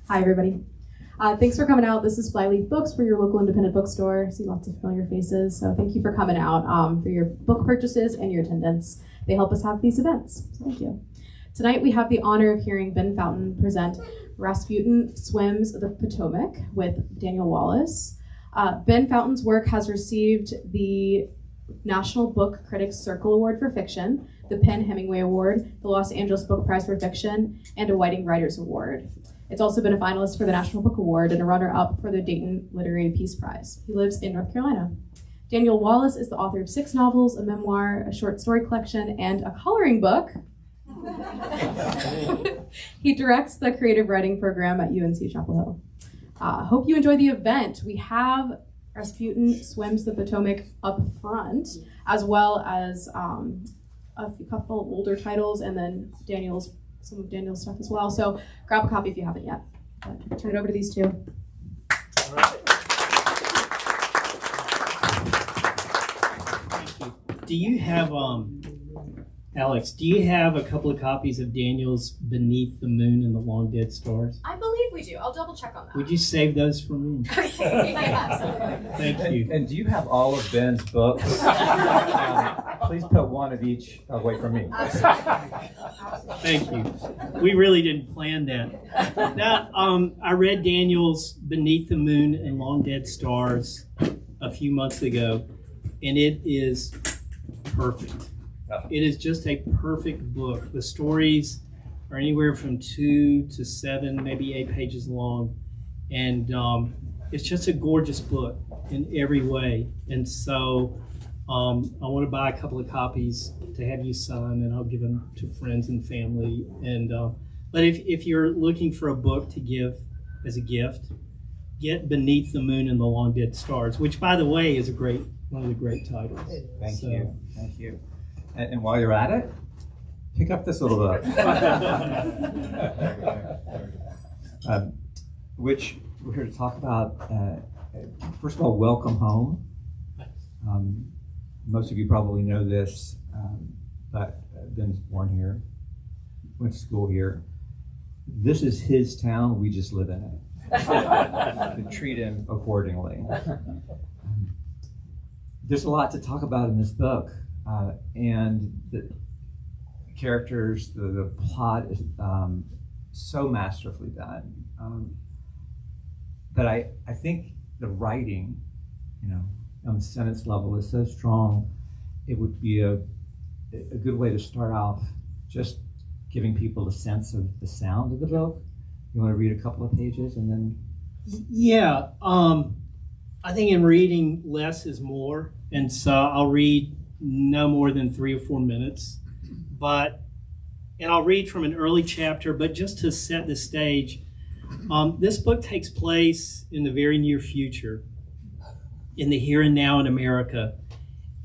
Hi, everybody. Thanks for coming out. This is Flyleaf Books for your local independent bookstore. I see lots of familiar faces, so thank you for coming out for your book purchases and your attendance. They help us have these events, so thank you. Tonight we have the honor of hearing Ben Fountain present Rasputin Swims the Potomac with Daniel Wallace. Ben Fountain's work has received the National Book Critics Circle Award for Fiction, the Penn Hemingway Award, the Los Angeles Book Prize for Fiction, and a Whiting Writers Award. It's also been a finalist for the National Book Award and a runner-up for the Dayton Literary Peace Prize. He lives in North Carolina. Daniel Wallace is the author of 6 novels, a memoir, a short story collection, and a coloring book. He directs the creative writing program at UNC Chapel Hill. Hope you enjoy the event. We have Rasputin Swims the Potomac up front, as well as a couple older titles, and then some of Daniel's stuff as well. So grab a copy if you haven't yet. But turn it over to these two. All right. Thank you. Do you have, Alex, do you have a couple of copies of Daniel's Beneath the Moon and the Long Dead Stars? I believe we do. I'll double check on that. Would you save those for me? Yeah, absolutely. Thank you. And do you have all of Ben's books? Please put one of each away from me. Thank you. We really didn't plan that. Now, I read Daniel's Beneath the Moon and Long Dead Stars a few months ago, and it is perfect. It is just a perfect book. The stories are anywhere from 2 to 7, maybe 8 pages long, and it's just a gorgeous book in every way. And so I want to buy a couple of copies to have you sign, and I'll give them to friends and family. And but if you're looking for a book to give as a gift, get Beneath the Moon and the Long Dead Stars, which, by the way, is one of the great titles. Thank you. And while you're at it, pick up this little book, which we're here to talk about. First of all, welcome home. Most of you probably know this, but Ben was born here, went to school here. This is his town. We just live in it. To treat him accordingly. There's a lot to talk about in this book. And the characters, the plot is so masterfully done. But I think the writing, on the sentence level is so strong, it would be a good way to start off just giving people a sense of the sound of the book. You want to read a couple of pages and then? Yeah, I think in reading less is more, and so I'll read no more than 3 or 4 minutes, and I'll read from an early chapter, but just to set the stage, this book takes place in the very near future, in the here and now in America,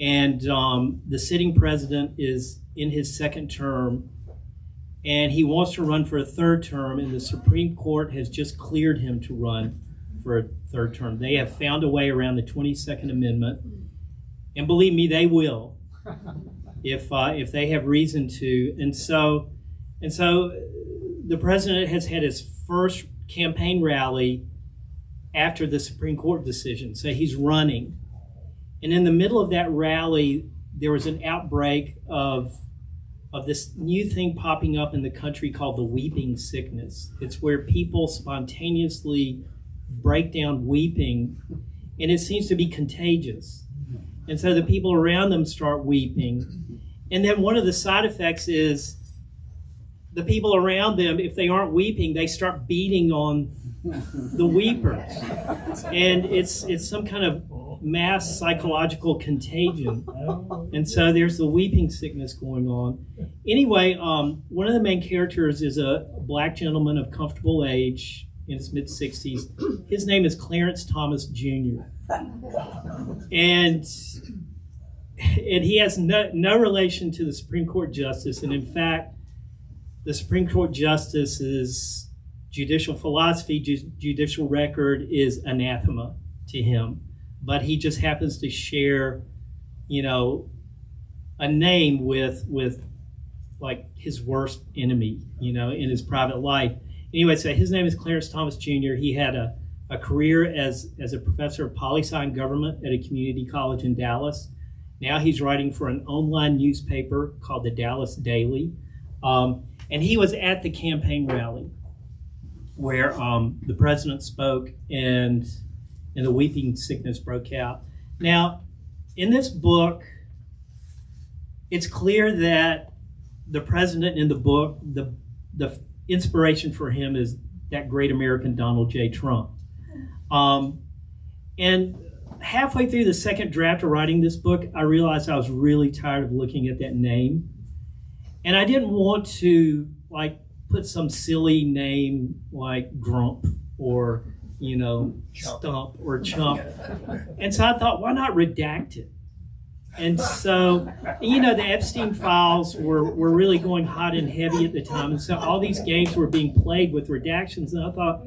and the sitting president is in his 2nd term, and he wants to run for a 3rd term, and the Supreme Court has just cleared him to run for a 3rd term. They have found a way around the 22nd Amendment. And believe me, they will, if they have reason to. And so, the president has had his first campaign rally after the Supreme Court decision. So he's running, and in the middle of that rally, there was an outbreak of this new thing popping up in the country called the weeping sickness. It's where people spontaneously break down weeping, and it seems to be contagious. And so the people around them start weeping. And then one of the side effects is the people around them, if they aren't weeping, they start beating on the weepers. And it's some kind of mass psychological contagion. And so there's the weeping sickness going on. Anyway, one of the main characters is a black gentleman of comfortable age in his mid-60s. His name is Clarence Thomas Jr. And he has no relation to the Supreme Court justice. And in fact, the Supreme Court justice's judicial philosophy, judicial record is anathema to him. But he just happens to share, a name with like his worst enemy, in his private life. Anyway, so his name is Clarence Thomas Jr. He had a career as a professor of poli-sci and government at a community college in Dallas. Now he's writing for an online newspaper called the Dallas Daily. And he was at the campaign rally where the president spoke and the weeping sickness broke out. Now, in this book, it's clear that the president in the book, the inspiration for him is that great American Donald J. Trump. And halfway through the second draft of writing this book, I realized I was really tired of looking at that name. And I didn't want to put some silly name like Grump or, Stump or Chump. And so I thought, why not redact it? And so, the Epstein files were really going hot and heavy at the time. And so all these games were being played with redactions. And I thought,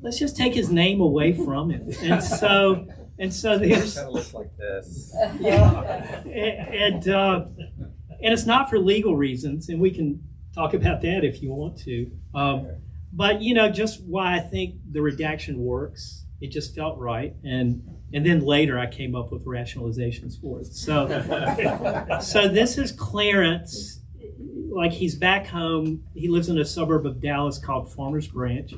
let's just take his name away from it. And so there's... It kind of looks like this. And it's not for legal reasons, and we can talk about that if you want to. But, just why I think the redaction works. It just felt right. And then later I came up with rationalizations for it. So this is Clarence. He's back home. He lives in a suburb of Dallas called Farmers Branch.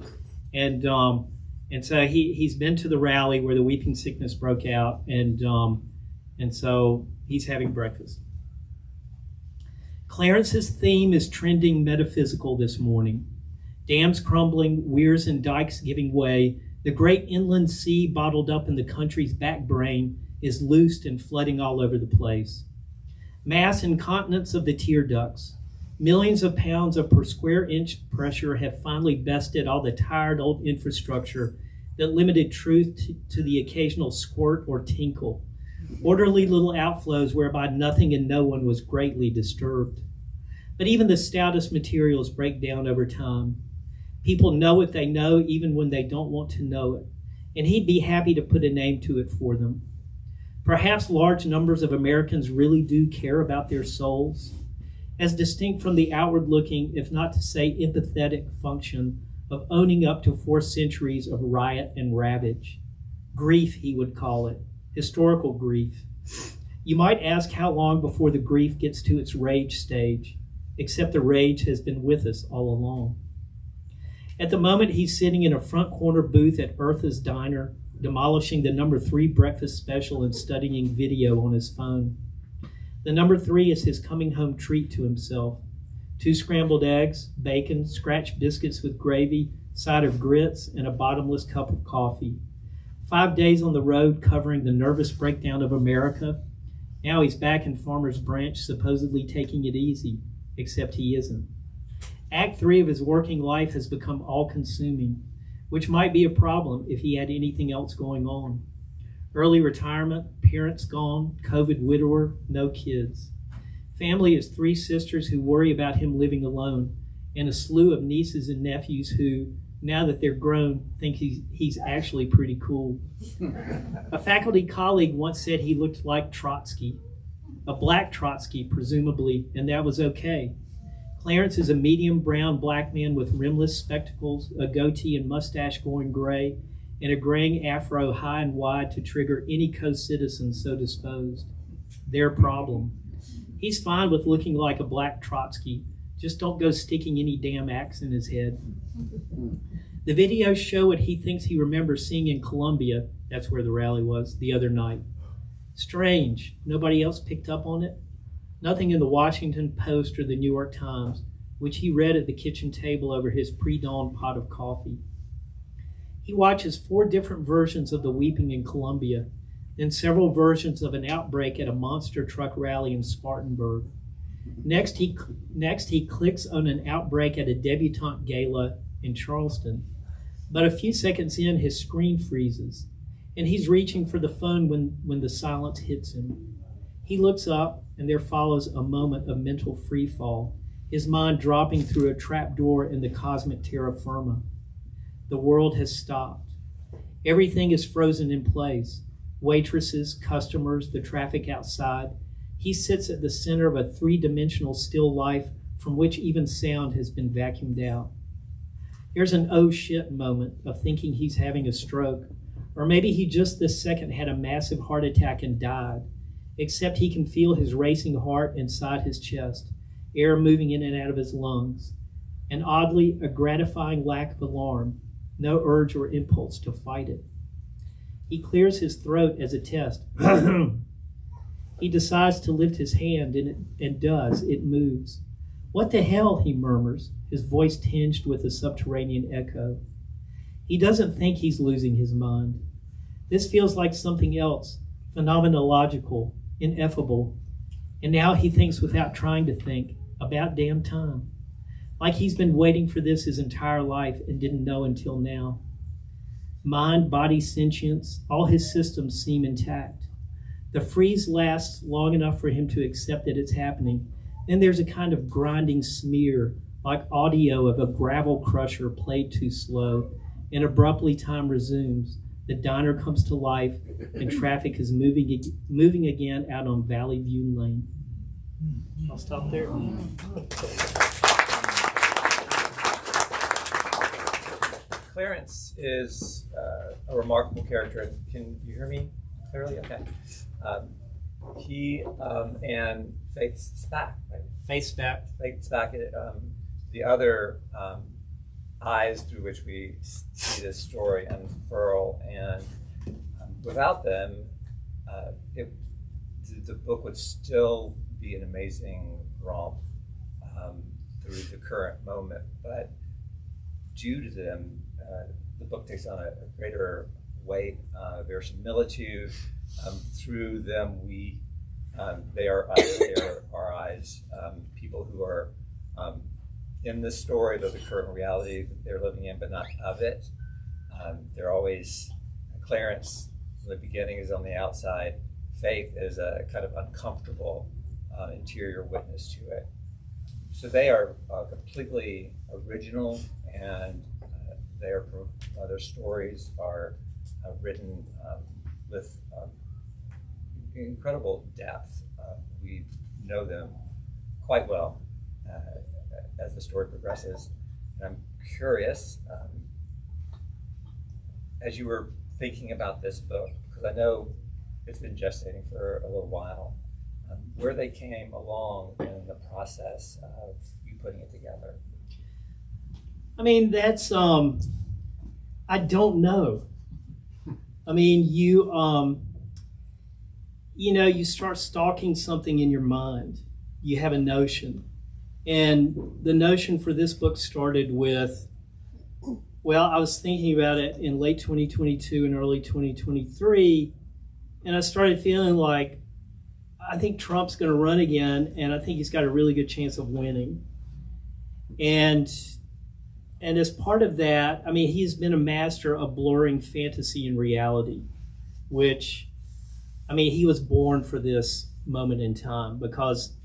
And so he's been to the rally where the weeping sickness broke out. And so he's having breakfast. Clarence's theme is trending metaphysical this morning. Dams crumbling, weirs and dikes giving way, the great inland sea bottled up in the country's back brain is loosed and flooding all over the place. Mass incontinence of the tear ducts. Millions of pounds of per square inch pressure have finally bested all the tired old infrastructure that limited truth to the occasional squirt or tinkle. Orderly little outflows whereby nothing and no one was greatly disturbed. But even the stoutest materials break down over time. People know what they know even when they don't want to know it, and he'd be happy to put a name to it for them. Perhaps large numbers of Americans really do care about their souls, as distinct from the outward-looking, if not to say empathetic, function of owning up to 4 centuries of riot and ravage. Grief, he would call it, historical grief. You might ask how long before the grief gets to its rage stage, except the rage has been with us all along. At the moment, he's sitting in a front corner booth at Eartha's Diner, demolishing the number 3 breakfast special and studying video on his phone. The number 3 is his coming home treat to himself. 2 scrambled eggs, bacon, scratched biscuits with gravy, side of grits, and a bottomless cup of coffee. 5 days on the road covering the nervous breakdown of America. Now he's back in Farmers Branch, supposedly taking it easy, except he isn't. Act 3 of his working life has become all-consuming, which might be a problem if he had anything else going on. Early retirement, parents gone, COVID widower, no kids. Family is 3 sisters who worry about him living alone, and a slew of nieces and nephews who, now that they're grown, think he's actually pretty cool. A faculty colleague once said he looked like Trotsky, a black Trotsky, presumably, and that was okay. Clarence is a medium brown black man with rimless spectacles, a goatee and mustache going gray, and a graying afro high and wide to trigger any co-citizen so disposed. Their problem. He's fine with looking like a black Trotsky. Just don't go sticking any damn axe in his head. The videos show what he thinks he remembers seeing in Columbia, that's where the rally was, the other night. Strange. Nobody else picked up on it? Nothing in the Washington Post or the New York Times, which he read at the kitchen table over his pre-dawn pot of coffee. He watches 4 different versions of the weeping in Columbia, then several versions of an outbreak at a monster truck rally in Spartanburg. Next, he clicks on an outbreak at a debutante gala in Charleston. But a few seconds in, his screen freezes, and he's reaching for the phone when the silence hits him. He looks up, and there follows a moment of mental freefall, his mind dropping through a trapdoor in the cosmic terra firma. The world has stopped. Everything is frozen in place. Waitresses, customers, the traffic outside. He sits at the center of a 3-dimensional still life from which even sound has been vacuumed out. There's an oh shit moment of thinking he's having a stroke, or maybe he just this second had a massive heart attack and died, except he can feel his racing heart inside his chest, air moving in and out of his lungs, and oddly, a gratifying lack of alarm, no urge or impulse to fight it. He clears his throat as a test. He decides to lift his hand, and does. It moves. What the hell, he murmurs, his voice tinged with a subterranean echo. He doesn't think he's losing his mind. This feels like something else, phenomenological, ineffable. And now he thinks without trying to think, about damn time. Like he's been waiting for this his entire life and didn't know until now. Mind, body, sentience, all his systems seem intact. The freeze lasts long enough for him to accept that it's happening. Then there's a kind of grinding smear, like audio of a gravel crusher played too slow, and abruptly time resumes. The diner comes to life, and traffic is moving again out on Valley View Lane. I'll stop there. Clarence is a remarkable character. Can you hear me clearly? Okay. He and Faith Spack, right? Faith Spack. Faith Spack, the other eyes through which we see this story unfurl, and without them, the book would still be an amazing romp through the current moment. But due to them, the book takes on a greater weight, verisimilitude. Through them, they are us, they are our eyes, people who are in this story, though the current reality that they're living in, but not of it. They're always, Clarence, from the beginning, is on the outside. Faith is a kind of uncomfortable interior witness to it. So they are completely original, and their stories are written with incredible depth. We know them quite well as the story progresses. And I'm curious, as you were thinking about this book, because I know it's been gestating for a little while, where they came along in the process of you putting it together. I mean, that's, I don't know. I mean, you start stalking something in your mind. You have a notion. And the notion for this book started with, well, I was thinking about it in late 2022 and early 2023, and I started feeling like, I think Trump's going to run again, and I think he's got a really good chance of winning. And as part of that, I mean, he's been a master of blurring fantasy and reality, which, I mean, he was born for this moment in time because,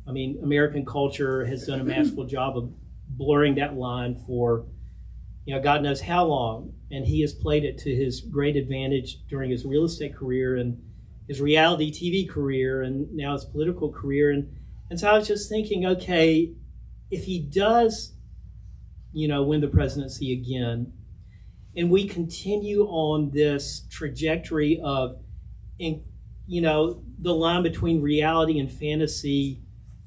I mean, American culture has done a masterful job of blurring that line for, God knows how long. And he has played it to his great advantage during his real estate career and his reality TV career and now his political career. And so I was just thinking, okay, if he does, win the presidency again, and we continue on this trajectory of, the line between reality and fantasy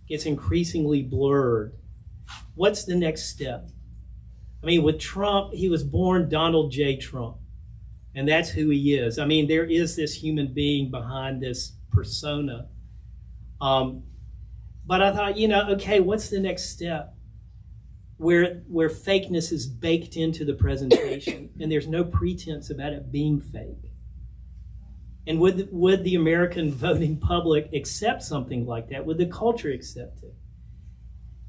gets increasingly blurred, what's the next step? I mean, with Trump, he was born Donald J. Trump, and that's who he is. I mean, there is this human being behind this persona. But I thought, okay, what's the next step? Where fakeness is baked into the presentation, and there's no pretense about it being fake. And would the American voting public accept something like that? Would the culture accept it?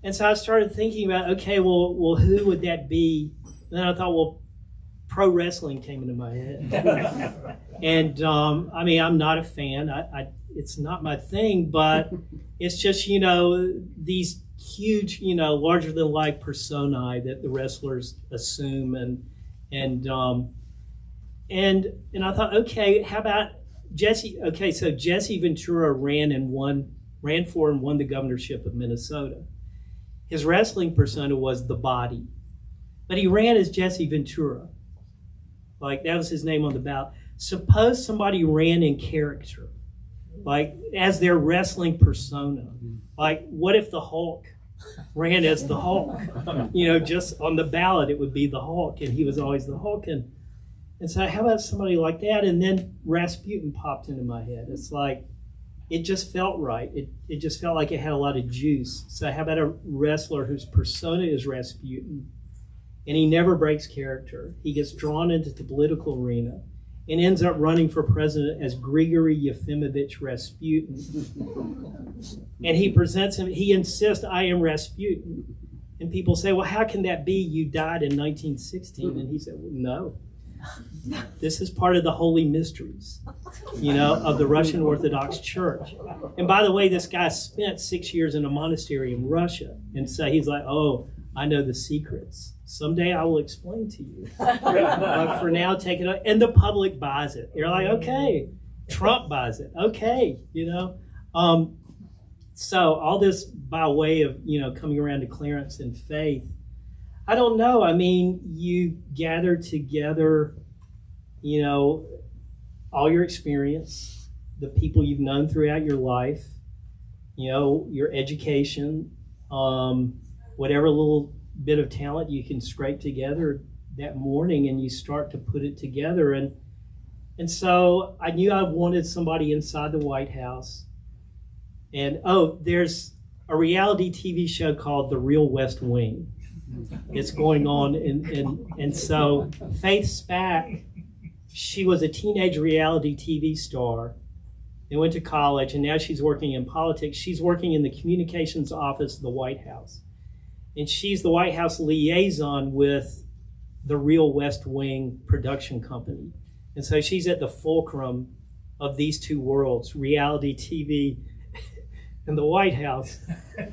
And so I started thinking about, okay, well, who would that be? And then I thought, well, pro wrestling came into my head. And I mean, I'm not a fan. It's not my thing, but it's just, these huge, larger than life personae that the wrestlers assume. And I thought, okay, how about Jesse? Okay, so Jesse Ventura ran for and won the governorship of Minnesota. His wrestling persona was the Body. but he ran as Jesse Ventura. Like, that was his name on the ballot. Suppose somebody ran in character, like as their wrestling persona. Like, what if the Hulk ran as the Hulk? You know, just on the ballot, it would be the Hulk, and he was always the Hulk. And so how about somebody like that? And then Rasputin popped into my head. It's like, it just felt right. It just felt like it had a lot of juice. So how about a wrestler whose persona is Rasputin, and he never breaks character. He gets drawn into the political arena and ends up running for president as Grigory Yefimovich Rasputin. And he presents him, he insists, I am Rasputin. And people say, well, how can that be? You died in 1916. And he said, well, no. This is part of the holy mysteries, you know, of the Russian Orthodox Church. And by the way, this guy spent 6 years in a monastery in Russia. And so he's like, oh, I know the secrets. Someday I will explain to you. But for now, take it. And the public buys it. You're like, okay. Trump buys it. Okay, you know. So all this by way of, you know, coming around to Clarence and faith. I don't know. I mean, you gather together, you know, all your experience, the people you've known throughout your life, you know, your education, whatever little bit of talent you can scrape together that morning, and you start to put it together. And so I knew I wanted somebody inside the White House. And, oh, there's a reality TV show called The Real West Wing. It's going on, and so Faith Spack, she was a teenage reality TV star and went to college, and now she's working in politics. She's working in the communications office of the White House. And she's the White House liaison with the Real West Wing production company. And so she's at the fulcrum of these two worlds, reality TV and the White House.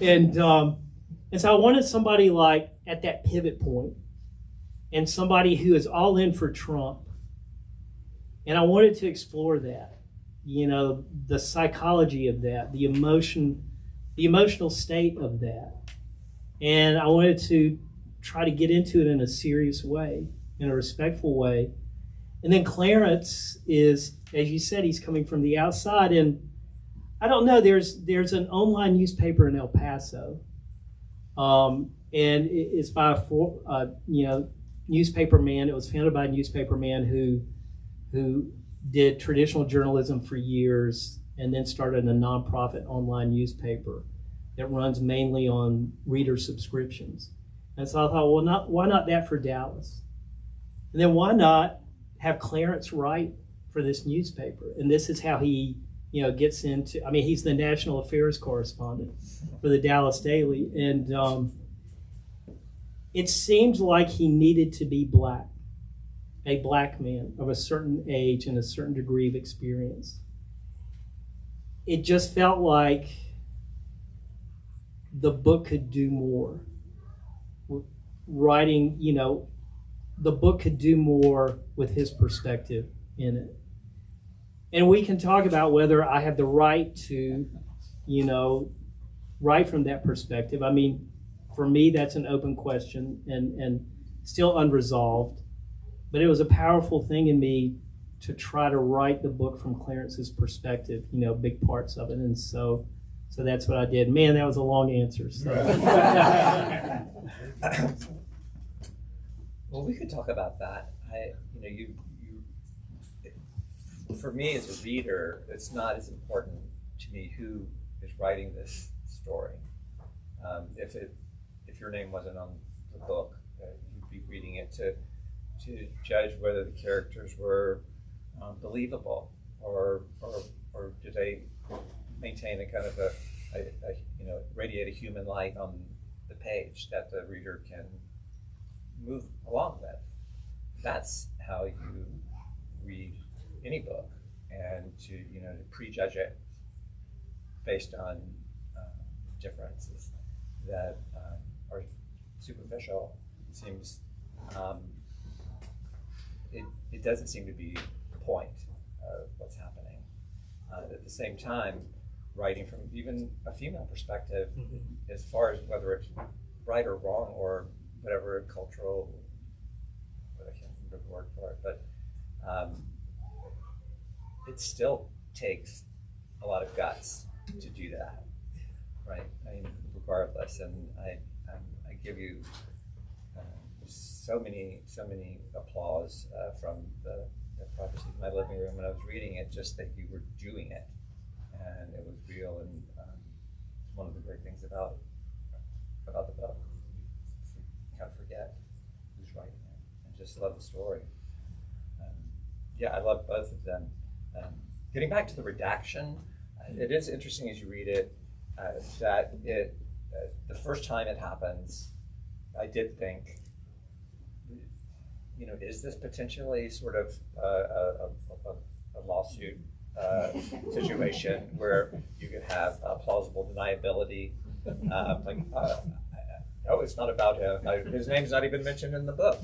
And so I wanted somebody like at that pivot point, and somebody who is all in for Trump. And I wanted to explore that, you know, the psychology of that, the emotional state of that. And I wanted to try to get into it in a serious way, in a respectful way. And then Clarence is, as you said, he's coming from the outside. And I don't know, there's an online newspaper in El Paso. And it's by a newspaper man. It was founded by a newspaper man who did traditional journalism for years and then started a nonprofit online newspaper that runs mainly on reader subscriptions. And so I thought, well, why not that for Dallas? And then why not have Clarence write for this newspaper? And this is how he, you know, gets into, I mean, he's the national affairs correspondent for the Dallas Daily. And it seems like he needed to be black, a black man of a certain age and a certain degree of experience. It just felt like the book could do more. Writing, you know, the book could do more with his perspective in it. And we can talk about whether I have the right to, you know, write from that perspective. I mean, for me, that's an open question and still unresolved. But it was a powerful thing in me to try to write the book from Clarence's perspective, you know, big parts of it. And so that's what I did. Man, that was a long answer. So. Well, we could talk about that. For me as a reader, it's not as important to me who is writing this story. If your name wasn't on the book, you'd be reading it to judge whether the characters were believable or do they maintain a kind of a radiate a human light on the page that the reader can move along with. That's how you read any book, and to prejudge it based on differences that are superficial seems it doesn't seem to be the point of what's happening. At the same time, writing from even a female perspective, as far as whether it's right or wrong or whatever cultural um, it still takes a lot of guts to do that, right? I mean, regardless, and I give you so many applause from the privacy of my living room when I was reading it, just that you were doing it, and it was real, and one of the great things about the book. You kind of forget who's writing it, and just love the story. Yeah, I love both of them. Getting back to the redaction, it is interesting as you read it that the first time it happens, I did think, is this potentially sort of a lawsuit situation where you could have plausible deniability? No, it's not about him. His name's not even mentioned in the book.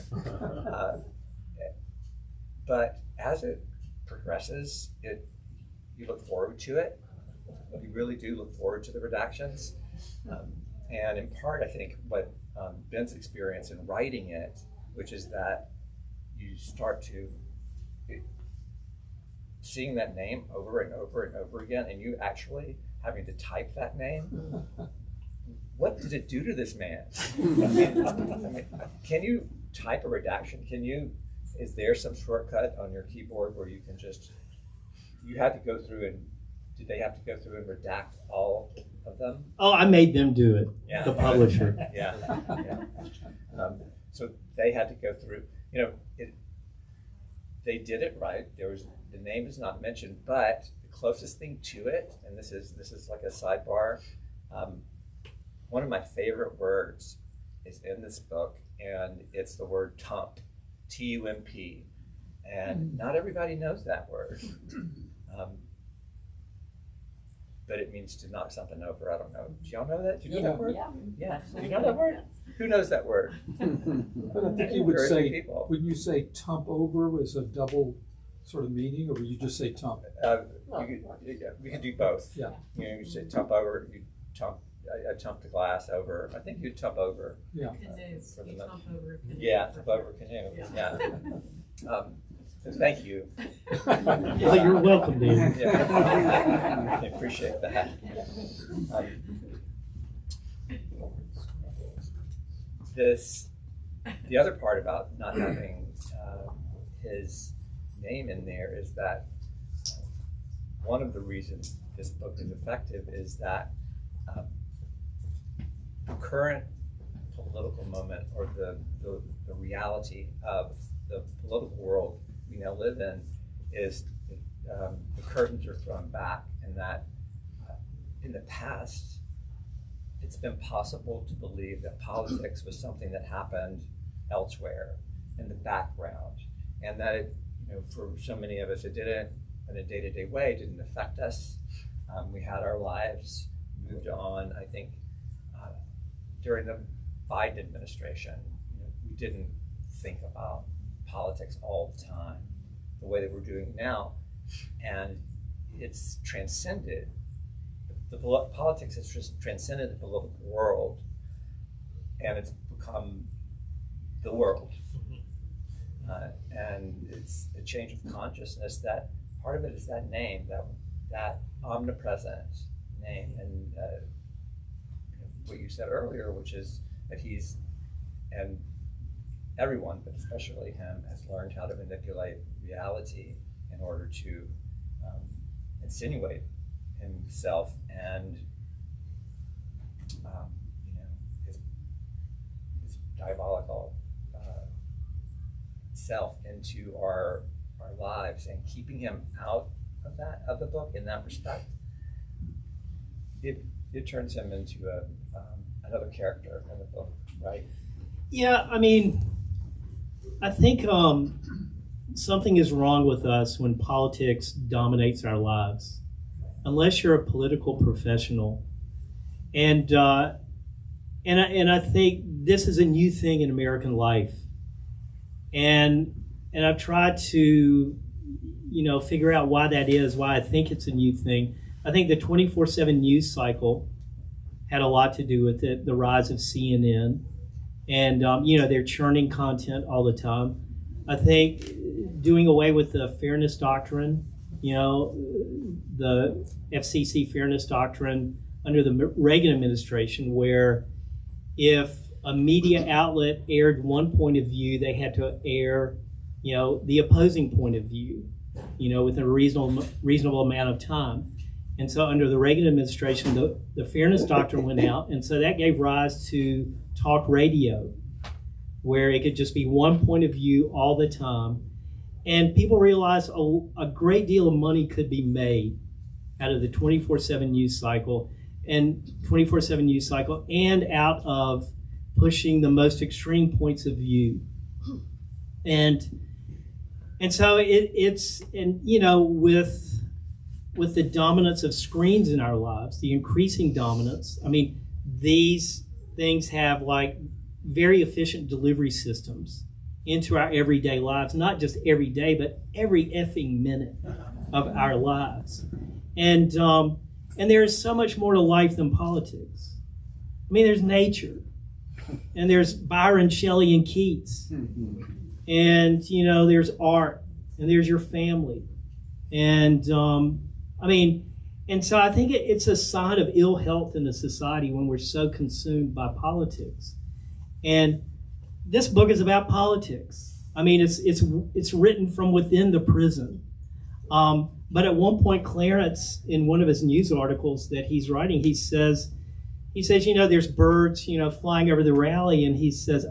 But as it progresses, you look forward to it. You really do look forward to the redactions. And in part, I think what Ben's experience in writing it, which is that you start to seeing that name over and over and over again, and you actually having to type that name. What did it do to this man? I mean, can you type a redaction? Is there some shortcut on your keyboard where you can you had to go through and, did they have to go through and redact all of them? Oh, I made them do it, Yeah. the publisher. Yeah. So they had to go through, they did it right. The name is not mentioned, but the closest thing to it, and this is like a sidebar, one of my favorite words is in this book, and it's the word tump, T-U-M-P, and not everybody knows that word. But it means to knock something over. I don't know. Do y'all know that? Do you know that word? Yeah. Do you know that word? Who knows that word? But I think you would say, people. Would you say tump over was a double sort of meaning, or would you just say tump? We could do both. Yeah. You say tump over. I tump the glass over. I think you'd tump over. Yeah. Yeah, tump over canoe. Yeah. So thank you. Well, you're welcome, David. Yeah. I appreciate that. The other part about not having his name in there is that one of the reasons this book is effective is that the current political moment, or the reality of the political world we now live in, is the curtains are thrown back, and that in the past it's been possible to believe that politics was something that happened elsewhere in the background, and that it, for so many of us, it didn't, in a day-to-day way, didn't affect us. We had our lives, moved on. I think during the Biden administration, we didn't think about politics all the time the way that we're doing now, and it's transcended. Politics has just transcended the political world, and it's become the world. And it's a change of consciousness. That part of it is that name, that omnipresent name, and what you said earlier, which is that and everyone, but especially him, has learned how to manipulate reality in order to insinuate himself and his diabolical self into our lives, and keeping him out of the book in that respect, it turns him into another character in the book, right? Yeah, I mean, I think something is wrong with us when politics dominates our lives, unless you're a political professional. And I think this is a new thing in American life. And I've tried to, figure out why that is, why I think it's a new thing. I think the 24/7 news cycle had a lot to do with it, the rise of CNN. And, they're churning content all the time. I think doing away with the fairness doctrine, the FCC fairness doctrine under the Reagan administration, where if a media outlet aired one point of view, they had to air, the opposing point of view, within a reasonable amount of time. And so under the Reagan administration, the fairness doctrine went out, and so that gave rise to talk radio, where it could just be one point of view all the time. And people realized a great deal of money could be made out of the 24/7 news cycle and out of pushing the most extreme points of view. And so with the dominance of screens in our lives, the increasing dominance, these things have like very efficient delivery systems into our everyday lives, not just every day, but every effing minute of our lives. And there is so much more to life than politics. There's nature, and there's Byron, Shelley, and Keats, and there's art, and there's your family, and so I think it's a sign of ill health in a society when we're so consumed by politics. And this book is about politics. It's written from within the prison. But at one point, Clarence, in one of his news articles that he's writing, he says, there's birds, flying over the rally, and he says,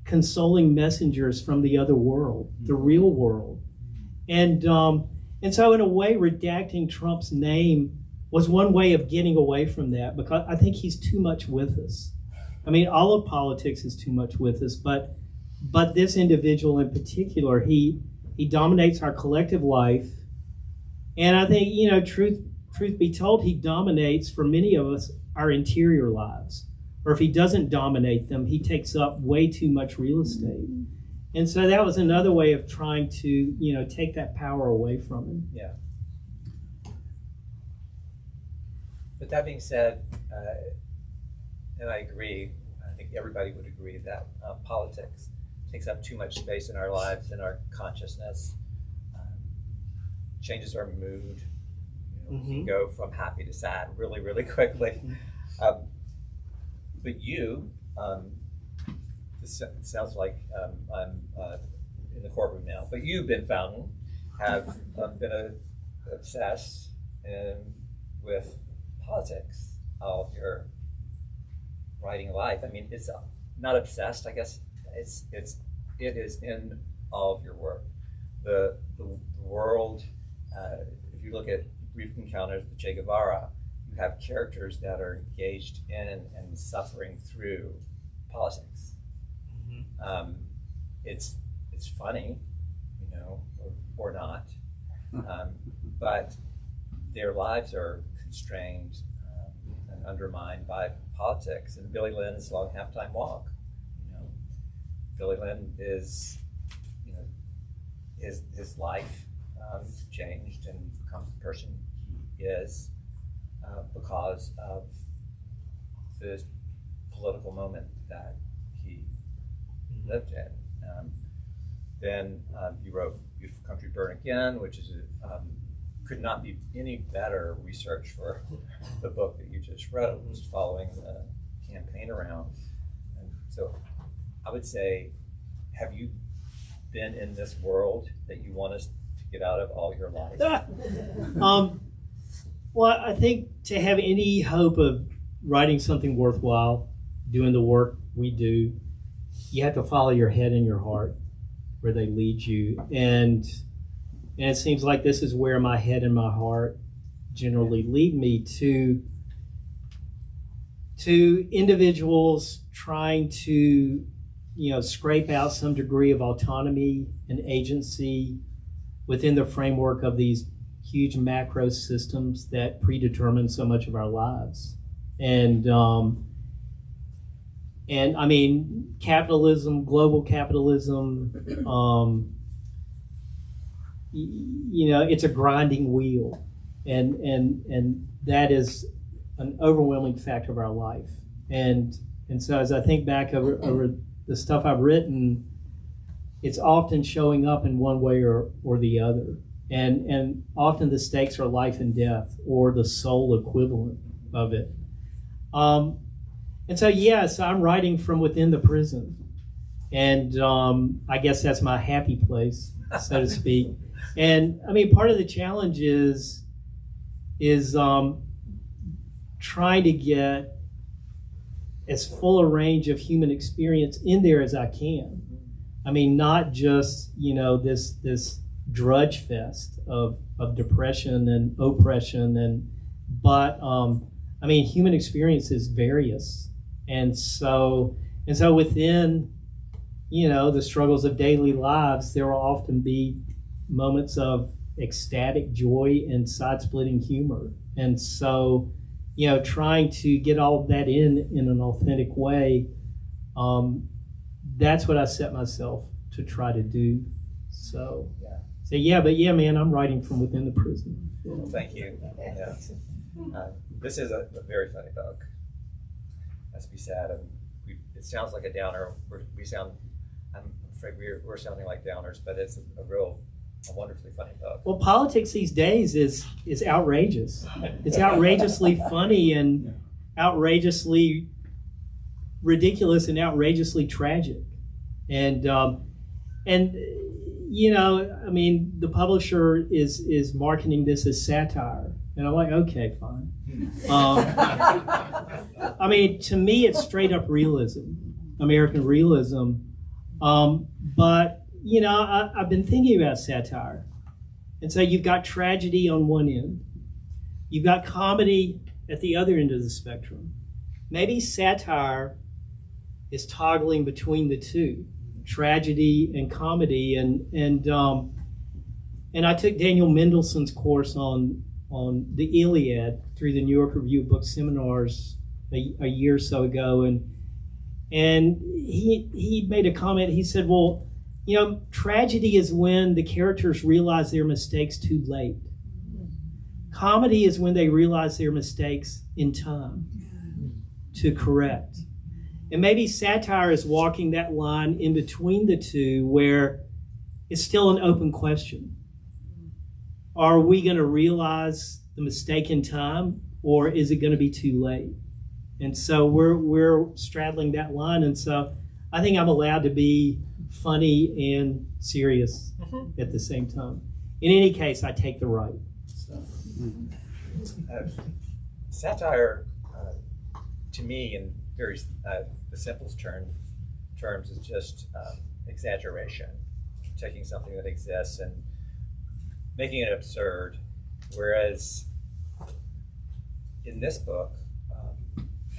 consoling messengers from the other world, the real world. And so in a way, redacting Trump's name was one way of getting away from that, because I think he's too much with us. All of politics is too much with us, but this individual in particular, he dominates our collective life. And I think, truth be told, he dominates, for many of us, our interior lives. Or if he doesn't dominate them, he takes up way too much real estate. And so that was another way of trying to, take that power away from him. Yeah. But that being said, and I agree, I think everybody would agree that politics takes up too much space in our lives, in our consciousness, changes our mood. We go from happy to sad really, really quickly. But you, this sounds like I'm in the courtroom now, but you've been found, have been obsessed with politics all your writing life. It's not obsessed, I guess. It is in all of your work. The world, if you look at Brief Encounters with Che Guevara, you have characters that are engaged in and suffering through politics. It's funny, or not, but their lives are constrained and undermined by politics. And Billy Lynn's Long Halftime Walk, Billy Lynn is, his life changed and becomes the person he is because of this political moment that he lived in. Then you wrote Beautiful Country Burn Again, which is could not be any better research for the book that you just wrote, just following the campaign around. And so I would say, have you been in this world that you want us to get out of all your life? Well, I think to have any hope of writing something worthwhile, doing the work we do, you have to follow your head and your heart where they lead you. And it seems like this is where my head and my heart generally lead me to individuals trying to, scrape out some degree of autonomy and agency within the framework of these huge macro systems that predetermine so much of our lives. And capitalism, global capitalism, it's a grinding wheel, and that is an overwhelming fact of our life. And so as I think back over the stuff I've written, it's often showing up in one way or the other. And often the stakes are life and death, or the soul equivalent of it. And so, yes, I'm writing from within the prison. And I guess that's my happy place, so to speak. And I mean, part of the challenge is trying to get as full a range of human experience in there as I can. I mean, not just, this drudge fest of depression and oppression, but I mean, human experience is various. And so within, the struggles of daily lives, there will often be moments of ecstatic joy and side-splitting humor. And so, trying to get all of that in an authentic way, that's what I set myself to try to do. So, man, I'm writing from within the prison. Well, thank you. Yeah. This is a very funny book. Has to be sad, and it sounds like a downer. I'm afraid we're sounding like downers, but it's a wonderfully funny book. Well, politics these days is outrageous. It's outrageously funny and outrageously ridiculous and outrageously tragic. And I mean, the publisher is marketing this as satire, and I'm like, okay, fine. I mean, to me, it's straight up realism, American realism. But I've been thinking about satire, and so you've got tragedy on one end, you've got comedy at the other end of the spectrum. Maybe satire is toggling between the two, tragedy and comedy, and I took Daniel Mendelssohn's course on the Iliad through the New York Review of Books seminars a year or so ago, and he made a comment. He said, well, tragedy is when the characters realize their mistakes too late. Comedy is when they realize their mistakes in time to correct. And maybe satire is walking that line in between the two, where it's still an open question. Are we going to realize the mistake in time, or is it going to be too late? And so we're straddling that line. And so I think I'm allowed to be funny and serious at the same time. In any case, I take the right. So. Satire, to me, in very the simplest terms, is just exaggeration, taking something that exists and making it absurd. Whereas in this book,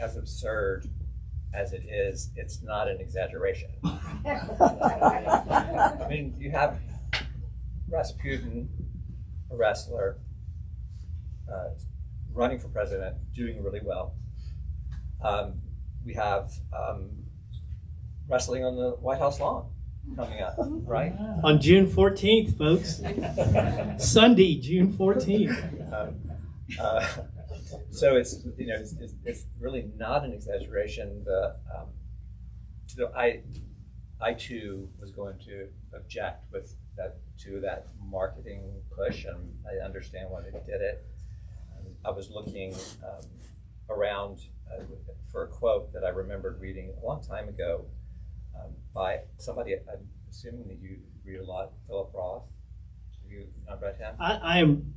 as absurd as it is, it's not an exaggeration. I mean, you have Rasputin, a wrestler, running for president, doing really well. We have wrestling on the White House lawn coming up, right? On June 14th, folks. Sunday, June 14th. So it's really not an exaggeration. I too was going to object to that marketing push, and I understand why they did it. I was looking around for a quote that I remembered reading a long time ago by somebody. I'm assuming that you read a lot, Philip Roth. Have you not read him? I am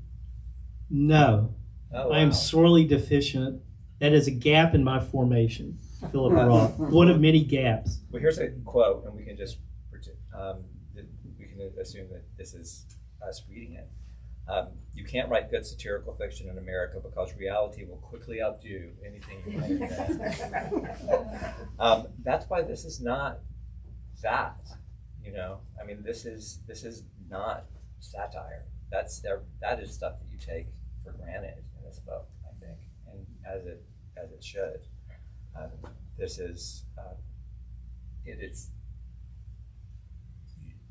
no. Oh, wow. I am sorely deficient. That is a gap in my formation, Philip Roth. One of many gaps. Well, here's a quote, and we can just we can assume that this is us reading it. You can't write good satirical fiction in America because reality will quickly outdo anything you might invent. That's why this is not that. I mean, this is not satire. That is stuff that you take for granted in this book, I think, and as it should. This is it's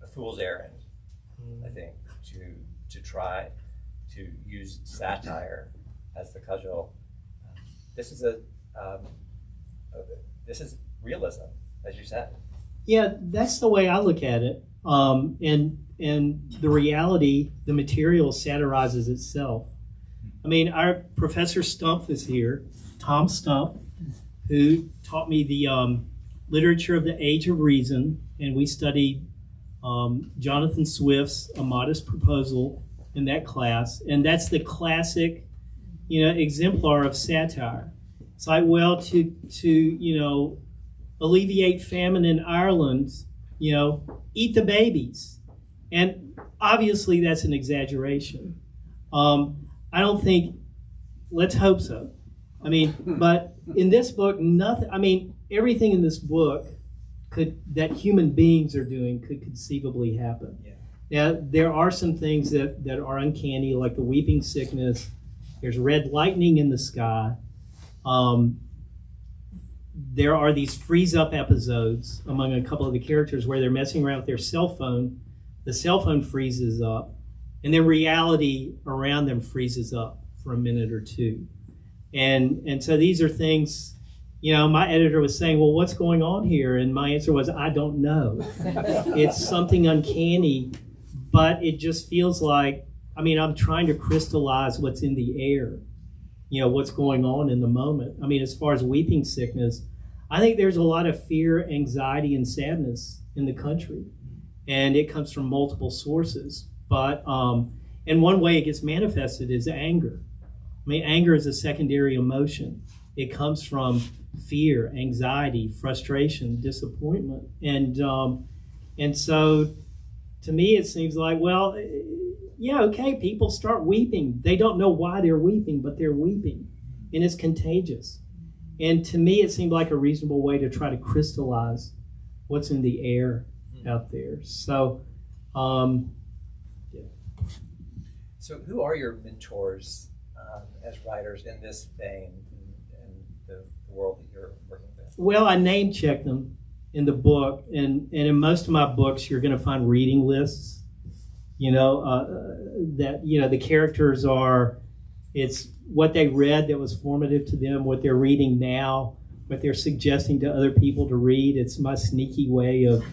a fool's errand, I think, to try to use satire as the cudgel. This is this is realism, as you said. Yeah, that's the way I look at it. And the reality, the material satirizes itself. I mean, our Professor Stumpf is here, Tom Stumpf, who taught me the literature of the Age of Reason, and we studied Jonathan Swift's A Modest Proposal in that class, and that's the classic, exemplar of satire. It's like, well, to alleviate famine in Ireland, eat the babies. And obviously that's an exaggeration. I don't think, let's hope so. I mean, but in this book, everything in this book that human beings are doing could conceivably happen. Yeah. Now, there are some things that are uncanny, like the weeping sickness. There's red lightning in the sky. There are these freeze-up episodes among a couple of the characters where they're messing around with their cell phone. The cell phone freezes up, and then reality around them freezes up for a minute or two. And so these are things, my editor was saying, well, what's going on here? And my answer was, I don't know. It's something uncanny, but it just feels like, I'm trying to crystallize what's in the air, what's going on in the moment. As far as weeping sickness, I think there's a lot of fear, anxiety, and sadness in the country. And it comes from multiple sources. But in one way it gets manifested is anger. Anger is a secondary emotion. It comes from fear, anxiety, frustration, disappointment. And so to me it seems like, well, yeah, okay, people start weeping. They don't know why they're weeping, but they're weeping. And it's contagious. And to me it seemed like a reasonable way to try to crystallize what's in the air out there. So, So who are your mentors as writers in this vein, in the world that you're working with? Well, I name check them in the book, and in most of my books, you're going to find reading lists. That the characters are, it's what they read that was formative to them, what they're reading now, what they're suggesting to other people to read. It's my sneaky way of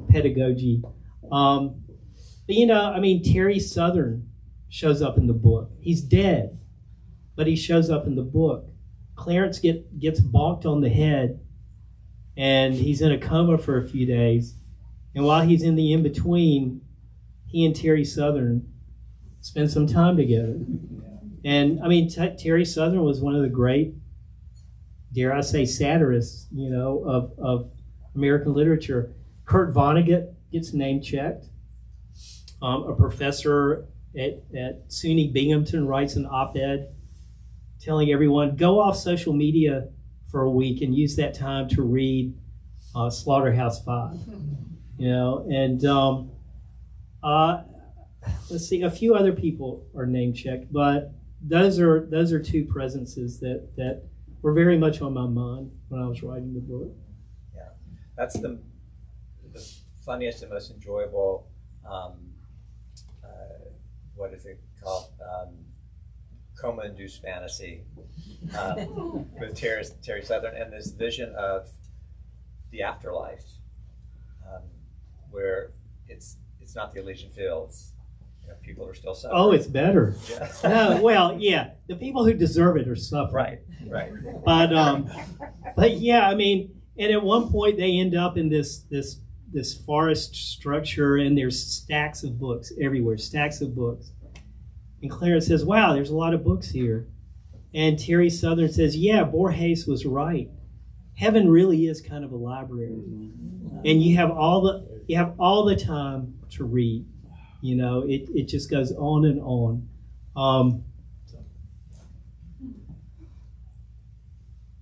pedagogy. Terry Southern shows up in the book. He's dead, but he shows up in the book. Clarence gets bonked on the head, and he's in a coma for a few days. And while he's in the in-between, he and Terry Southern spend some time together. And Terry Southern was one of the great, dare I say, satirists, of American literature. Kurt Vonnegut gets name-checked. A professor at SUNY Binghamton writes an op-ed telling everyone, go off social media for a week and use that time to read Slaughterhouse-Five. Let's see, a few other people are name-checked, but those are two presences that were very much on my mind when I was writing the book. Yeah, that's the funniest and most enjoyable, what is it called? Coma-induced fantasy with Terry Southern, and this vision of the afterlife, where it's not the Elysian Fields. People are still suffering. Oh, it's better. Yeah. No, well, yeah, the people who deserve it are suffering. Right. But yeah, and at one point they end up in this forest structure, and there's stacks of books everywhere, stacks of books. And Clarence says, wow, there's a lot of books here. And Terry Southern says, yeah, Borges was right. Heaven really is kind of a library. And you have all the time to read. It just goes on and on.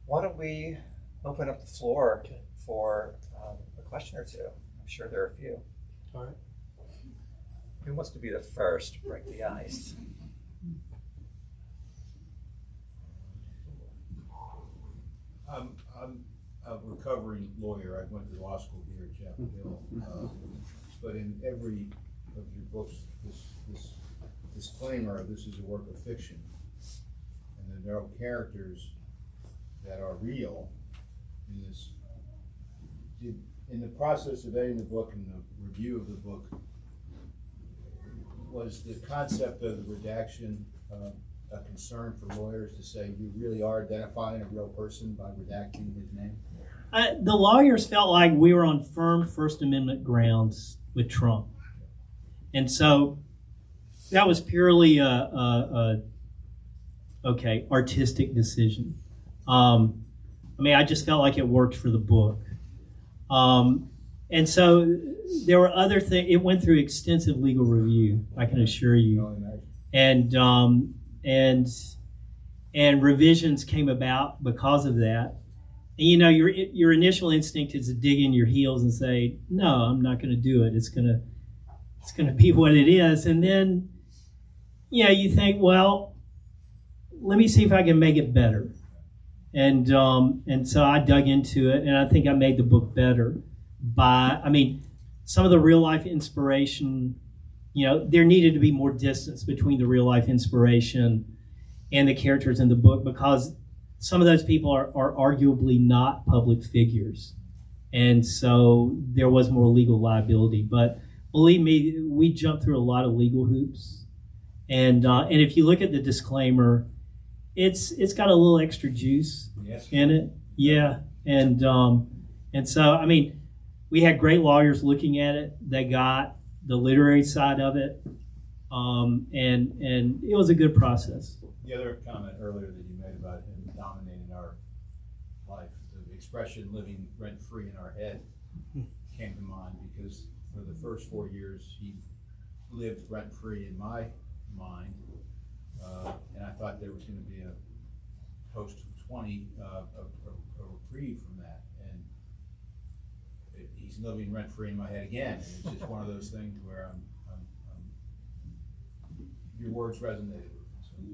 Why don't we open up the floor for a question or two? I'm sure there are a few. All right. Who wants to be the first to break the ice? I'm a recovering lawyer. I went to law school here at Chapel Hill. But in every of your books, this disclaimer, this is a work of fiction. And there are no characters that are real in this. in the process of editing the book and the review of the book, was the concept of the redaction a concern for lawyers to say you really are identifying a real person by redacting his name? The lawyers felt like we were on firm First Amendment grounds with Trump. And so that was purely a artistic decision. I just felt like it worked for the book. And so there were other things. It went through extensive legal review, I can assure you. And revisions came about because of that. And, your initial instinct is to dig in your heels and say, no, I'm not going to do it. It's going to be what it is. And then, you think, well, let me see if I can make it better. And so I dug into it, and I think I made the book better some of the real life inspiration, there needed to be more distance between the real life inspiration and the characters in the book, because some of those people are arguably not public figures. And so there was more legal liability. But believe me, we jumped through a lot of legal hoops. And if you look at the disclaimer, it's got a little extra juice in it. Yeah. And so, we had great lawyers looking at it. They got the literary side of it. And it was a good process. The other comment earlier that you made about him dominating our life, the expression living rent-free in our head came to mind, because for the first 4 years he lived rent-free in my mind, and I thought there was going to be a post-20 a reprieve from that, and he's living rent-free in my head again, and it's just one of those things where your words resonated.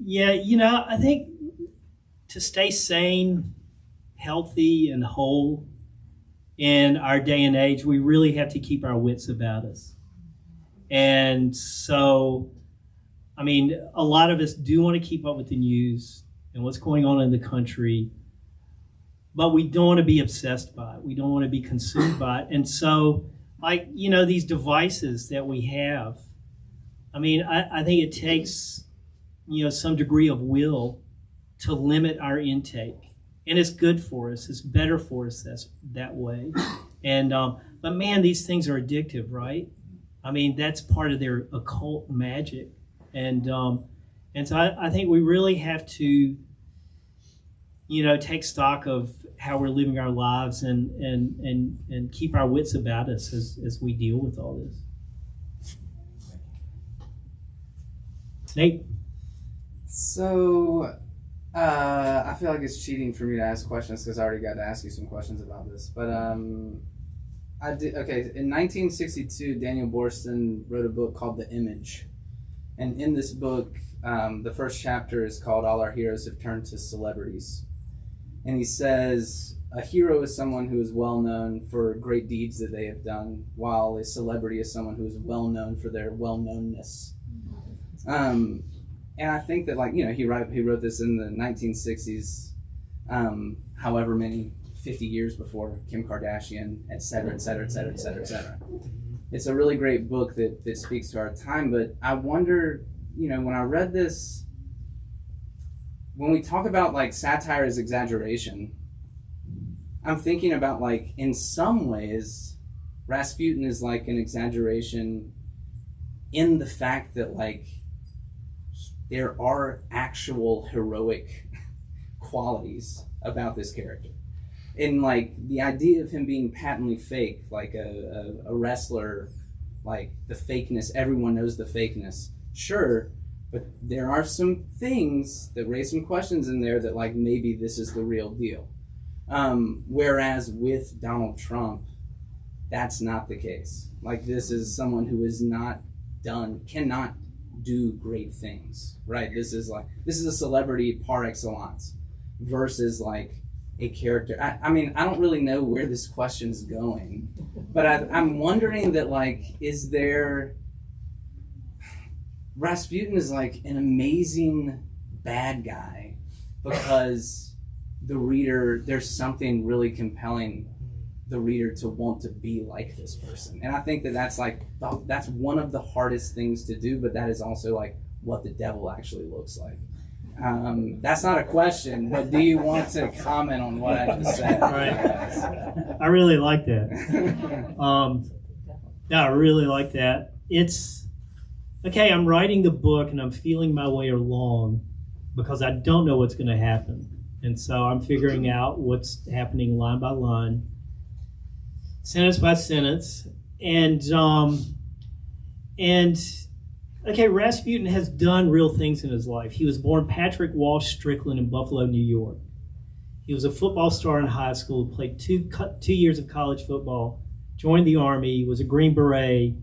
Yeah, I think to stay sane, healthy, and whole in our day and age, we really have to keep our wits about us. And so, a lot of us do want to keep up with the news and what's going on in the country, but we don't want to be obsessed by it. We don't want to be consumed by it. And so, these devices that we have, I think it takes some degree of will to limit our intake, and it's good for us. It's better for us that way. And but man, these things are addictive, right? That's part of their occult magic, and so I think we really have to take stock of how we're living our lives and keep our wits about us as we deal with all this. Nate. So, I feel like it's cheating for me to ask questions because I already got to ask you some questions about this. But I did. Okay, in 1962, Daniel Wallace wrote a book called The Image, and in this book, the first chapter is called "All Our Heroes Have Turned to Celebrities," and he says a hero is someone who is well known for great deeds that they have done, while a celebrity is someone who is well known for their well knownness. And I think that, he wrote this in the 1960s, however many, 50 years before Kim Kardashian, et cetera, et cetera, et cetera, et cetera, et cetera. It's a really great book that speaks to our time, but I wonder, when I read this, when we talk about, satire as exaggeration, I'm thinking about, in some ways, Rasputin is like an exaggeration in the fact that, there are actual heroic qualities about this character. And the idea of him being patently fake, like a wrestler, the fakeness, everyone knows the fakeness. Sure, but there are some things that raise some questions in there that maybe this is the real deal. Whereas with Donald Trump, that's not the case. This is someone who is cannot do great things, right? This is a celebrity par excellence versus a character. I don't really know where this question's going, but I'm wondering that is there, Rasputin is an amazing bad guy because the reader, there's something really compelling the reader to want to be like this person. And I think that that's one of the hardest things to do, but that is also like what the devil actually looks like. That's not a question, but do you want to comment on what I just said? Right. I really like that. Yeah, I really like that. It's okay. I'm writing the book and I'm feeling my way along because I don't know what's going to happen, and so I'm figuring out what's happening line by line, sentence by sentence, and okay, Rasputin has done real things in his life. He was born Patrick Walsh Strickland in Buffalo, New York. He was a football star in high school, played 2 years of college football, joined the Army, was a Green Beret,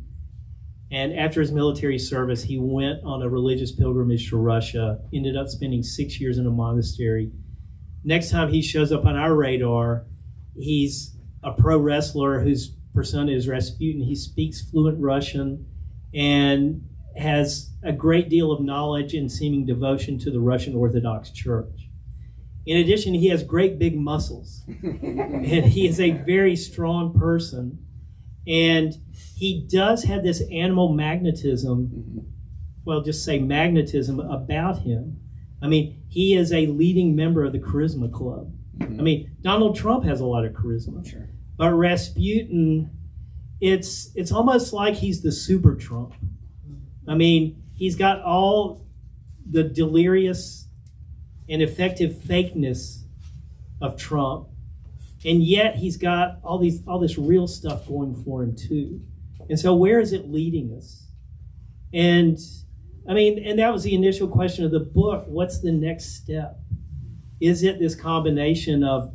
and after his military service, he went on a religious pilgrimage to Russia, ended up spending 6 years in a monastery. Next time he shows up on our radar, he's a pro wrestler whose persona is Rasputin. He speaks fluent Russian and has a great deal of knowledge and seeming devotion to the Russian Orthodox Church. In addition, he has great big muscles, and he is a very strong person, and he does have this animal magnetism, well, just say magnetism about him. I mean, he is a leading member of the Charisma Club. I mean, Donald Trump has a lot of charisma, Sure. but Rasputin, it's almost like he's the super Trump. I mean, he's got all the delirious and effective fakeness of Trump, and yet he's got all this real stuff going for him too. And so where is it leading us? And I mean, and that was the initial question of the book. What's the next step? Is it this combination of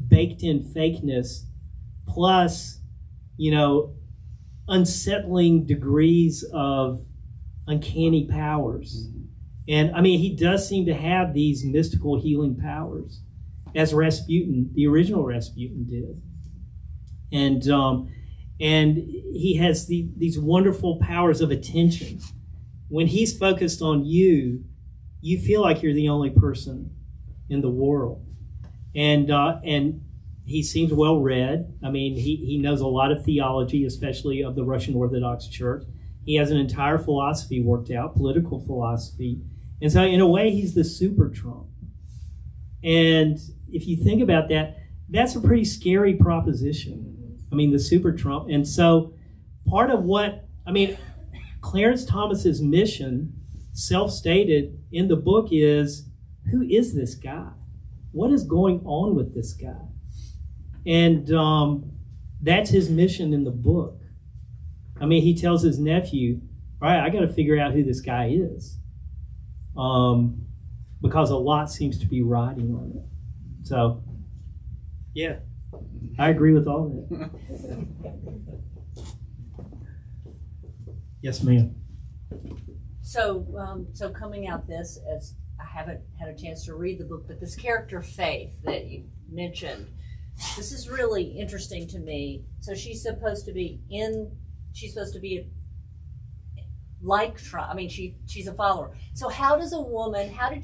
baked in fakeness plus, unsettling degrees of uncanny powers? And I mean, he does seem to have these mystical healing powers, as Rasputin, the original Rasputin, did. And he has these wonderful powers of attention. When he's focused on you, you feel like you're the only person in the world. And he seems well read. I mean, he knows a lot of theology, especially of the Russian Orthodox Church. He has an entire philosophy worked out, political philosophy. And so in a way, he's the super Trump. And if you think about that, that's a pretty scary proposition. I mean, the super Trump. And so part of Clarence Thomas's mission, self-stated in the book, is, who is this guy? What is going on with this guy? And that's his mission in the book. I mean, he tells his nephew, all right, I got to figure out who this guy is. Because a lot seems to be riding on it. So, yeah, I agree with all that. Yes, ma'am. So coming out this, as I haven't had a chance to read the book, but this character Faith that you mentioned, this is really interesting to me. So she's supposed to be like Trump. I mean, she's a follower. So how did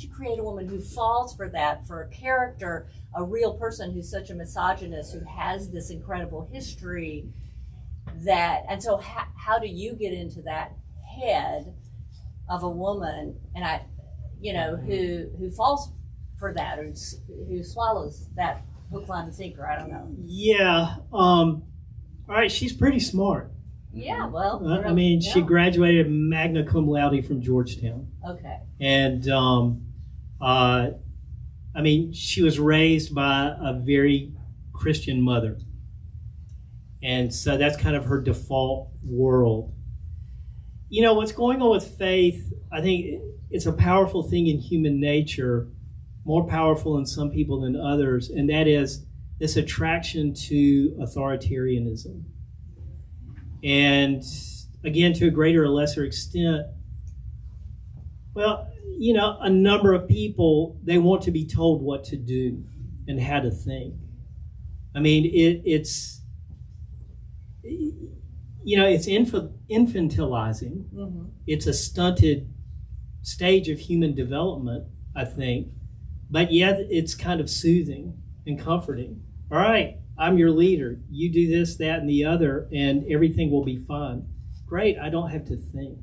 you create a woman who falls for that, for a character, a real person who's such a misogynist, who has this incredible history, and so how do you get into that head of a woman, and who falls for that, or who swallows that hook, line, and sinker? I don't know. Yeah. All right. She's pretty smart. Yeah. Well. I mean, she graduated magna cum laude from Georgetown. Okay. And I mean, she was raised by a very Christian mother, and so that's kind of her default world. What's going on with Faith, I think it's a powerful thing in human nature, more powerful in some people than others, and that is this attraction to authoritarianism. And again, to a greater or lesser extent, well, a number of people, they want to be told what to do and how to think. I mean, it's infantilizing. Mm-hmm. It's a stunted stage of human development, I think. But yet it's kind of soothing and comforting. All right, I'm your leader. You do this, that, and the other, and everything will be fine. Great, I don't have to think.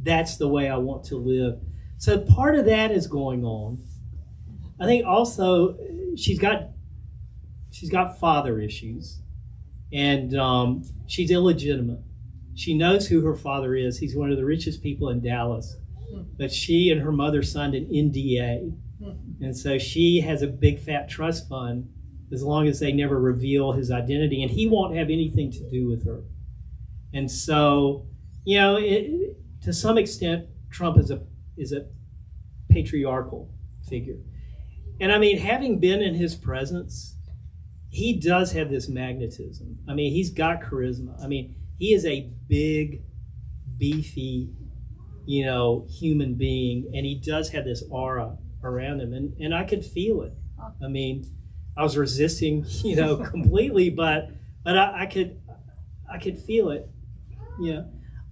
That's the way I want to live. So part of that is going on. I think also she's got father issues, and she's illegitimate. She knows who her father is. He's one of the richest people in Dallas, but she and her mother signed an NDA, and so she has a big fat trust fund as long as they never reveal his identity, and he won't have anything to do with her. And so, you know, to some extent, Trump is a patriarchal figure. And I mean, having been in his presence, he does have this magnetism. I mean, he's got charisma. I mean, he is a big, beefy, you know, human being, and he does have this aura around him, and I could feel it. I mean, I was resisting, you know, completely, but I could feel it. Yeah.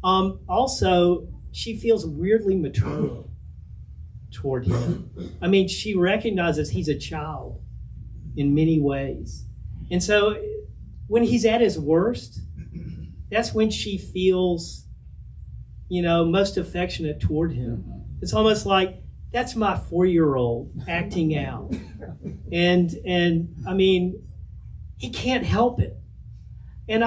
Also, she feels weirdly maternal toward him. I mean, she recognizes he's a child in many ways. And so when he's at his worst, that's when she feels, you know, most affectionate toward him. It's almost like, that's my 4-year-old acting out. And I mean, he can't help it. And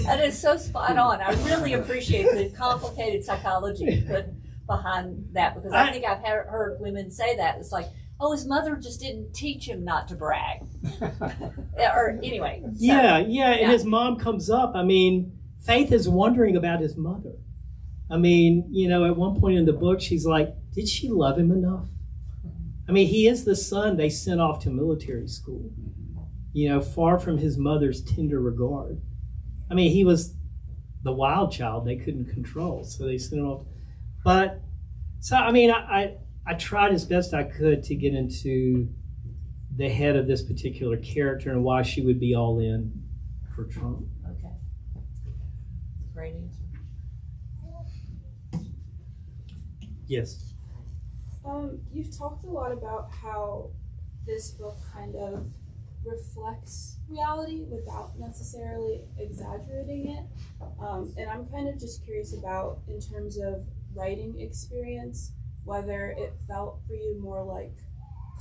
That is so spot on. I really appreciate the complicated psychology you put behind that, because I think I've heard women say that. It's like, oh, his mother just didn't teach him not to brag. Or anyway. So, yeah. And his mom comes up. I mean, Faith is wondering about his mother. I mean, you know, at one point in the book, she's like, did she love him enough? I mean, he is the son they sent off to military school, you know, far from his mother's tender regard. I mean, he was the wild child they couldn't control, so they sent him off. But, so, I mean, I tried as best I could to get into the head of this particular character and why she would be all in for Trump. Okay. Great answer. Yes. You've talked a lot about how this book kind of reflects reality without necessarily exaggerating it. And I'm kind of just curious about, in terms of writing experience, whether it felt for you more like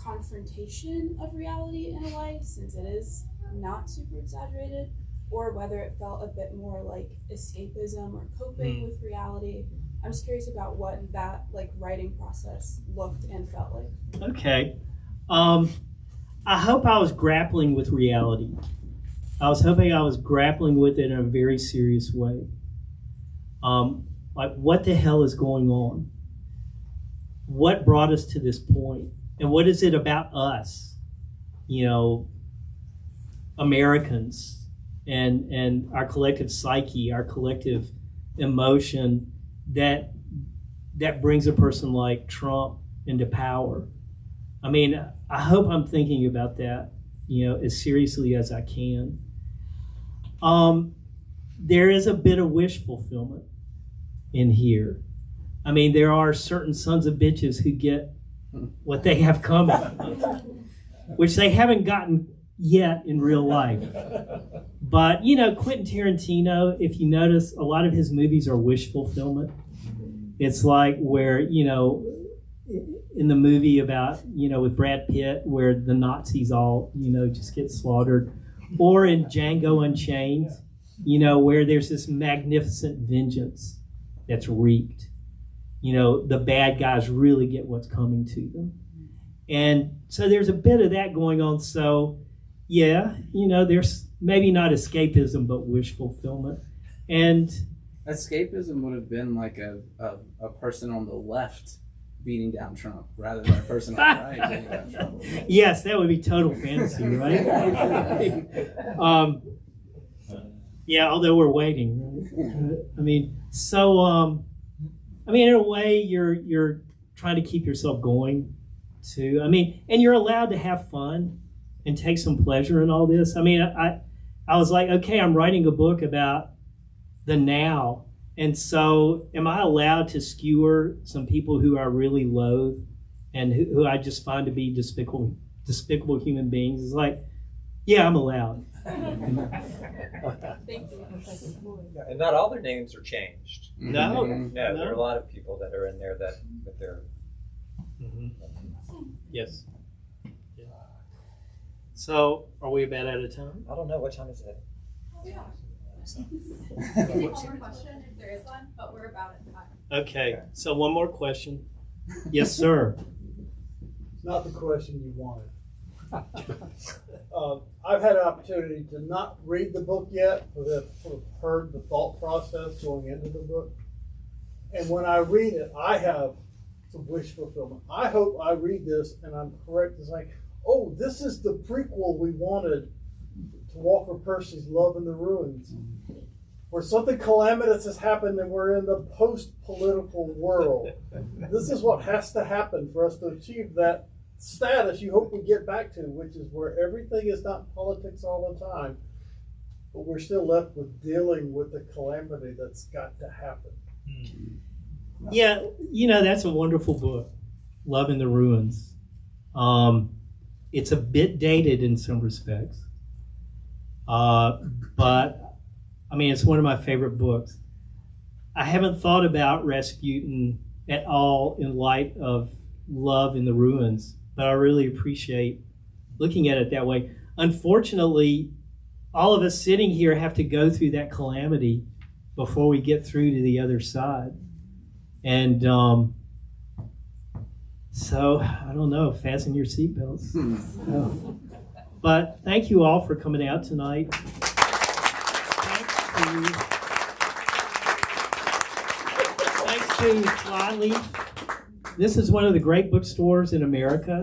confrontation of reality in a way, since it is not super exaggerated, or whether it felt a bit more like escapism or coping with reality. I'm just curious about what that like writing process looked and felt like. Okay. I hope I was grappling with reality. I was hoping I was grappling with it in a very serious way. Like, what the hell is going on? What brought us to this point? And what is it about us, you know, Americans, and our collective psyche, our collective emotion that brings a person like Trump into power? I mean, I hope I'm thinking about that, you know, as seriously as I can. There is a bit of wish fulfillment in here. I mean, there are certain sons of bitches who get what they have coming, which they haven't gotten yet in real life. But, you know, Quentin Tarantino, if you notice, a lot of his movies are wish fulfillment. It's like where, you know, in the movie about, you know, with Brad Pitt, where the Nazis all, you know, just get slaughtered. Or in Django Unchained, you know, where there's this magnificent vengeance that's wreaked. You know, the bad guys really get what's coming to them. And so there's a bit of that going on. So, yeah, you know, there's maybe not escapism, but wish fulfillment. And escapism would have been like a person on the left beating down Trump rather than a person on the right beating down Trump. Yes, that would be total fantasy, right? Yeah, although we're waiting, right? I mean, so, I mean, in a way, you're trying to keep yourself going, too. I mean, and you're allowed to have fun and take some pleasure in all this. I mean, I was like, okay, I'm writing a book about the now, and so am I allowed to skewer some people who I really loathe and who I just find to be despicable despicable human beings. It's like, yeah, I'm allowed. Thank you. Yeah, and not all their names are changed. No, Yeah, there are a no. lot of people that are in there that with their. Yes. Yeah. So, are we about out of time? I don't know what time is it. One more question if there is one, but we're about at time. Okay, so one more question. Yes, sir. It's not the question you wanted. I've had an opportunity to not read the book yet, but have sort of heard the thought process going into the book. And when I read it, I have some wish fulfillment. I hope I read this and I'm correct in saying, oh, this is the prequel we wanted to Walker Percy's Love in the Ruins, where something calamitous has happened and we're in the post-political world. This is what has to happen for us to achieve that status you hope we get back to, which is where everything is not politics all the time, but we're still left with dealing with the calamity that's got to happen. Yeah, that's a wonderful book, Love in the Ruins. It's a bit dated in some respects, but I mean, it's one of my favorite books. I haven't thought about Rasputin at all in light of Love in the Ruins, but I really appreciate looking at it that way. Unfortunately, all of us sitting here have to go through that calamity before we get through to the other side. And so, I don't know, fasten your seatbelts. But thank you all for coming out tonight. Thanks to Flyleaf. This is one of the great bookstores in America.